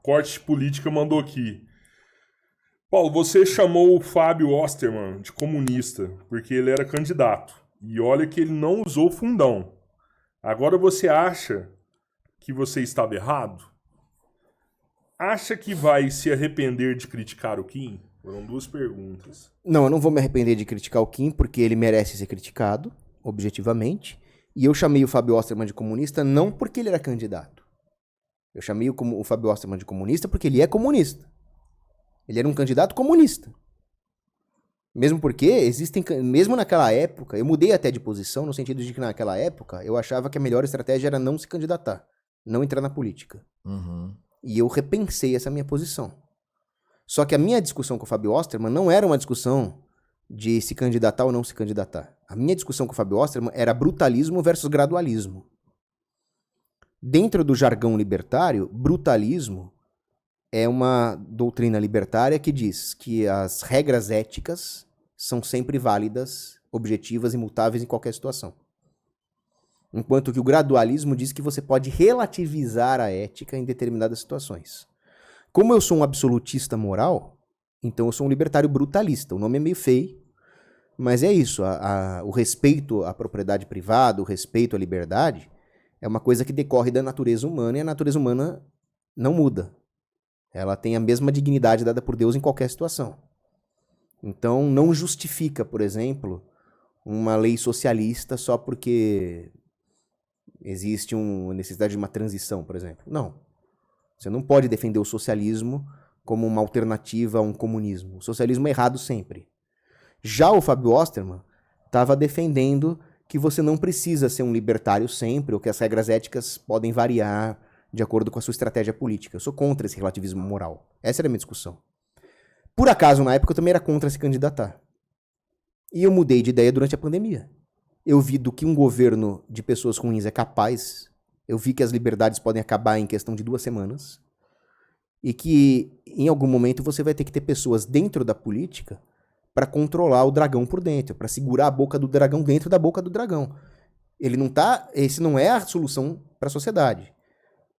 Corte Política mandou aqui. Paulo, você chamou o Fábio Osterman de comunista porque ele era candidato. E olha que ele não usou fundão. Agora você acha que você estava errado? Acha que vai se arrepender de criticar o Kim? Foram duas perguntas. Não, eu não vou me arrepender de criticar o Kim, porque ele merece ser criticado, objetivamente. E eu chamei o Fábio Osterman de comunista não porque ele era candidato. Eu chamei o Fábio Osterman de comunista porque ele é comunista. Ele era um candidato comunista. Mesmo porque mesmo naquela época, eu mudei até de posição, no sentido de que naquela época eu achava que a melhor estratégia era não se candidatar, não entrar na política. Uhum. E eu repensei essa minha posição. Só que a minha discussão com o Fábio Osterman não era uma discussão de se candidatar ou não se candidatar. A minha discussão com o Fábio Osterman era brutalismo versus gradualismo. Dentro do jargão libertário, brutalismo é uma doutrina libertária que diz que as regras éticas são sempre válidas, objetivas e imutáveis em qualquer situação. Enquanto que o gradualismo diz que você pode relativizar a ética em determinadas situações. Como eu sou um absolutista moral, então eu sou um libertário brutalista. O nome é meio feio, mas é isso. O respeito à propriedade privada, o respeito à liberdade, é uma coisa que decorre da natureza humana e a natureza humana não muda. Ela tem a mesma dignidade dada por Deus em qualquer situação. Então não justifica, por exemplo, uma lei socialista só porque existe uma necessidade de uma transição, por exemplo. Não. Você não pode defender o socialismo como uma alternativa a um comunismo. O socialismo é errado sempre. Já o Fábio Osterman estava defendendo que você não precisa ser um libertário sempre, ou que as regras éticas podem variar de acordo com a sua estratégia política. Eu sou contra esse relativismo moral. Essa era a minha discussão. Por acaso, na época, eu também era contra se candidatar. E eu mudei de ideia durante a pandemia. Eu vi do que um governo de pessoas ruins é capaz. Eu vi que as liberdades podem acabar em questão de 2 semanas. E que, em algum momento, você vai ter que ter pessoas dentro da política para controlar o dragão por dentro, para segurar a boca do dragão dentro da boca do dragão. Esse não é a solução para a sociedade.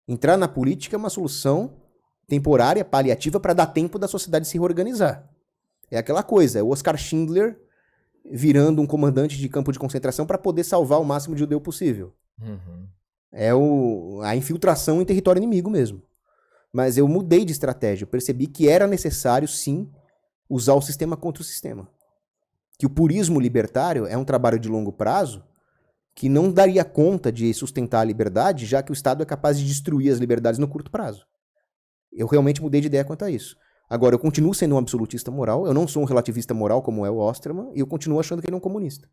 Entrar na política é uma solução temporária, paliativa, para dar tempo da sociedade se reorganizar. É aquela coisa, é o Oscar Schindler virando um comandante de campo de concentração para poder salvar o máximo de judeu possível. Uhum. É a infiltração em território inimigo mesmo. Mas eu mudei de estratégia, eu percebi que era necessário, sim, usar o sistema contra o sistema. Que o purismo libertário é um trabalho de longo prazo que não daria conta de sustentar a liberdade, já que o Estado é capaz de destruir as liberdades no curto prazo. Eu realmente mudei de ideia quanto a isso. Agora, eu continuo sendo um absolutista moral, eu não sou um relativista moral como é o Osterman, e eu continuo achando que ele é um comunista.